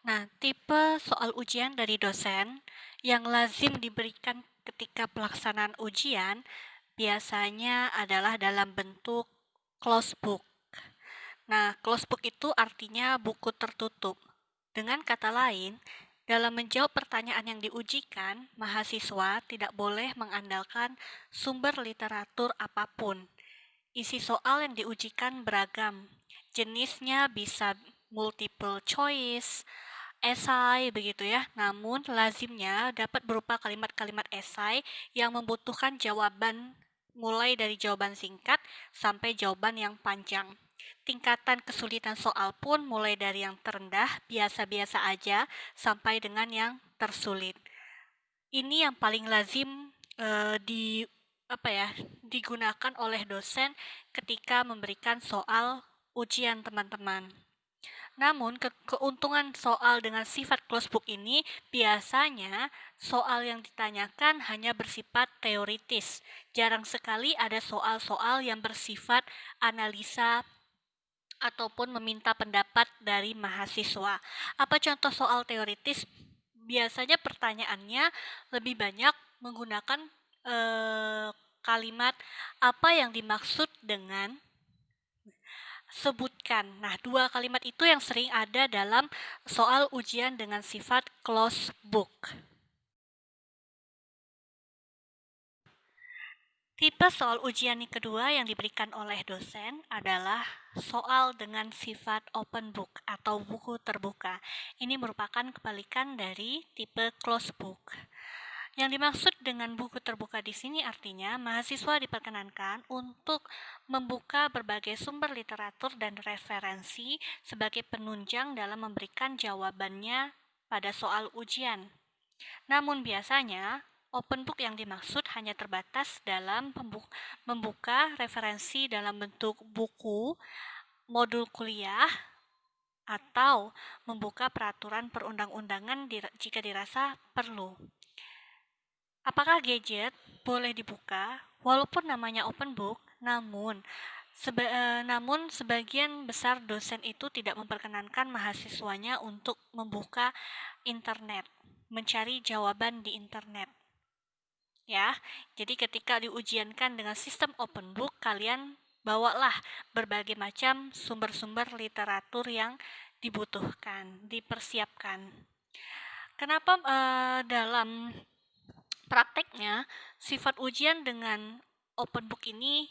Nah, tipe soal ujian dari dosen yang lazim diberikan ketika pelaksanaan ujian biasanya adalah dalam bentuk closed book. Nah, closed book itu artinya buku tertutup. Dengan kata lain, dalam menjawab pertanyaan yang diujikan, mahasiswa tidak boleh mengandalkan sumber literatur apapun. Isi soal yang diujikan beragam. Jenisnya bisa multiple choice, esai begitu ya. Namun lazimnya dapat berupa kalimat-kalimat esai yang membutuhkan jawaban mulai dari jawaban singkat sampai jawaban yang panjang. Tingkatan kesulitan soal pun mulai dari yang terendah, biasa-biasa aja, sampai dengan yang tersulit. Ini yang paling lazim di apa ya digunakan oleh dosen ketika memberikan soal ujian teman-teman. Namun, keuntungan soal dengan sifat closed book ini biasanya soal yang ditanyakan hanya bersifat teoritis. Jarang sekali ada soal-soal yang bersifat analisa ataupun meminta pendapat dari mahasiswa. Apa contoh soal teoritis? Biasanya pertanyaannya lebih banyak menggunakan eh, kalimat apa yang dimaksud dengan sebutkan. Nah, dua kalimat itu yang sering ada dalam soal ujian dengan sifat closed book. Tipe soal ujian yang kedua yang diberikan oleh dosen adalah soal dengan sifat open book atau buku terbuka. Ini merupakan kebalikan dari tipe closed book. Yang dimaksud dengan buku terbuka di sini artinya mahasiswa diperkenankan untuk membuka berbagai sumber literatur dan referensi sebagai penunjang dalam memberikan jawabannya pada soal ujian. Namun biasanya open book yang dimaksud hanya terbatas dalam membuka referensi dalam bentuk buku, modul kuliah, atau membuka peraturan perundang-undangan jika dirasa perlu. Apakah gadget boleh dibuka walaupun namanya open book, namun sebagian besar dosen itu tidak memperkenankan mahasiswanya untuk membuka internet, mencari jawaban di internet. Ya, jadi ketika diujiankan dengan sistem open book, kalian bawalah berbagai macam sumber-sumber literatur yang dibutuhkan, dipersiapkan. Kenapa dalam prakteknya sifat ujian dengan open book ini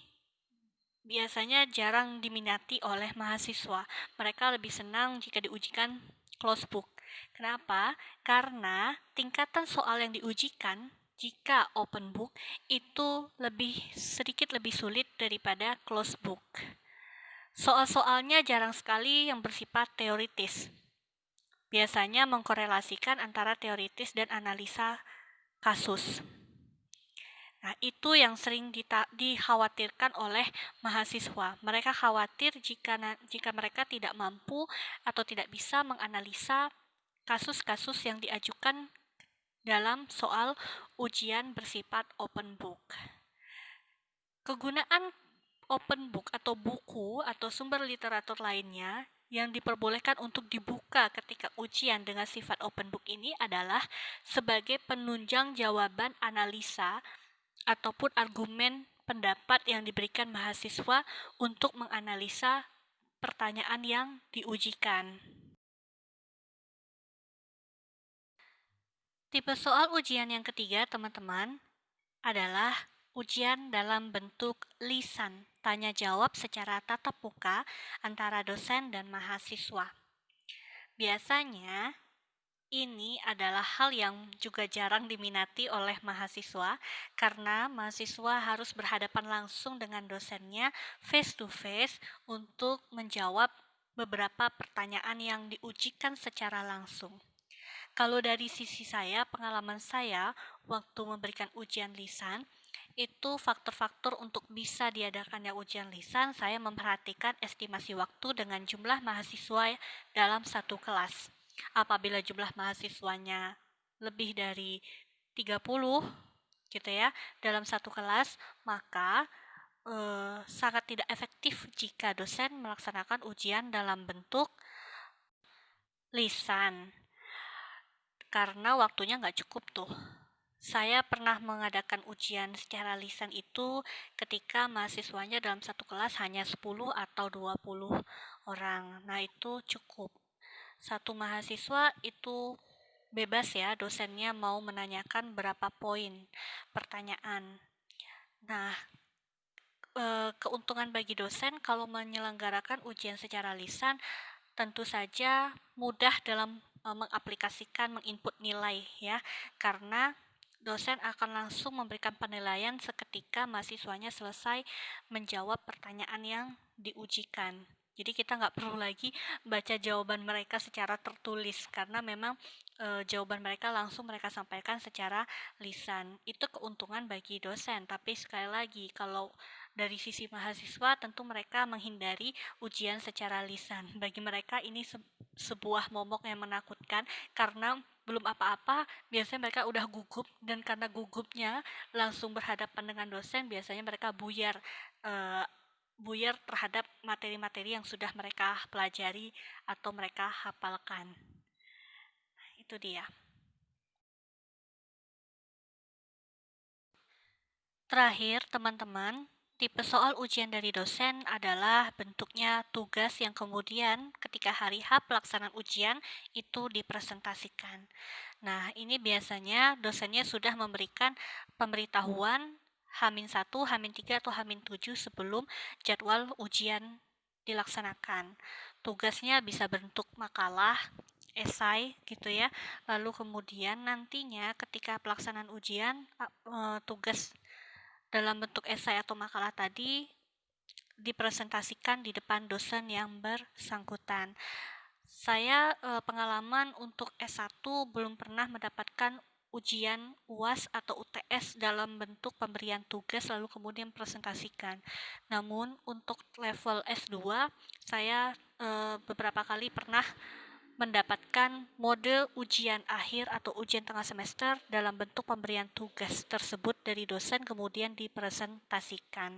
biasanya jarang diminati oleh mahasiswa. Mereka lebih senang jika diujikan closed book. Kenapa? Karena tingkatan soal yang diujikan jika open book itu sedikit lebih sulit daripada closed book. Soal-soalnya jarang sekali yang bersifat teoritis. Biasanya mengkorelasikan antara teoritis dan analisa kasus. Nah, itu yang sering dikhawatirkan oleh mahasiswa. Mereka khawatir jika mereka tidak mampu atau tidak bisa menganalisa kasus-kasus yang diajukan dalam soal ujian bersifat open book. Kegunaan open book atau buku atau sumber literatur lainnya yang diperbolehkan untuk dibuka ketika ujian dengan sifat open book ini adalah sebagai penunjang jawaban analisa ataupun argumen pendapat yang diberikan mahasiswa untuk menganalisa pertanyaan yang diujikan. Tipe soal ujian yang ketiga, teman-teman, adalah ujian dalam bentuk lisan, tanya jawab secara tatap muka antara dosen dan mahasiswa. Biasanya, ini adalah hal yang juga jarang diminati oleh mahasiswa karena mahasiswa harus berhadapan langsung dengan dosennya face to face untuk menjawab beberapa pertanyaan yang diujikan secara langsung. Kalau dari sisi saya, pengalaman saya waktu memberikan ujian lisan, itu faktor-faktor untuk bisa diadakannya ujian lisan, saya memperhatikan estimasi waktu dengan jumlah mahasiswa dalam satu kelas. Apabila jumlah mahasiswanya lebih dari 30 gitu ya dalam satu kelas, maka sangat tidak efektif jika dosen melaksanakan ujian dalam bentuk lisan. karena waktunya nggak cukup tuh. Saya pernah mengadakan ujian secara lisan itu ketika mahasiswanya dalam satu kelas hanya 10 atau 20 orang. Nah, itu cukup. Satu mahasiswa itu bebas ya, dosennya mau menanyakan berapa poin pertanyaan. Nah, keuntungan bagi dosen kalau menyelenggarakan ujian secara lisan tentu saja mudah dalam mengaplikasikan, menginput nilai ya, karena dosen akan langsung memberikan penilaian seketika mahasiswanya selesai menjawab pertanyaan yang diujikan. Jadi kita nggak perlu lagi baca jawaban mereka secara tertulis karena memang jawaban mereka langsung mereka sampaikan secara lisan. Itu keuntungan bagi dosen. Tapi sekali lagi kalau dari sisi mahasiswa tentu mereka menghindari ujian secara lisan. Bagi mereka ini sebuah momok yang menakutkan karena belum apa-apa biasanya mereka udah gugup, dan karena gugupnya langsung berhadapan dengan dosen biasanya mereka eh, buyar terhadap materi-materi yang sudah mereka pelajari atau mereka hafalkan. Itu dia. Terakhir, teman-teman, tipe soal ujian dari dosen adalah bentuknya tugas yang kemudian ketika hari H pelaksanaan ujian itu dipresentasikan. Nah, ini biasanya dosennya sudah memberikan pemberitahuan H-1, H-3, atau H-7 sebelum jadwal ujian dilaksanakan. Tugasnya bisa bentuk makalah, esai gitu ya. Lalu kemudian nantinya ketika pelaksanaan ujian, tugas dalam bentuk esai atau makalah tadi dipresentasikan di depan dosen yang bersangkutan. Saya pengalaman untuk S1 belum pernah mendapatkan ujian UAS atau UTS dalam bentuk pemberian tugas lalu kemudian presentasikan. Namun untuk level S2 saya beberapa kali pernah mendapatkan mode ujian akhir atau ujian tengah semester dalam bentuk pemberian tugas tersebut dari dosen kemudian dipresentasikan.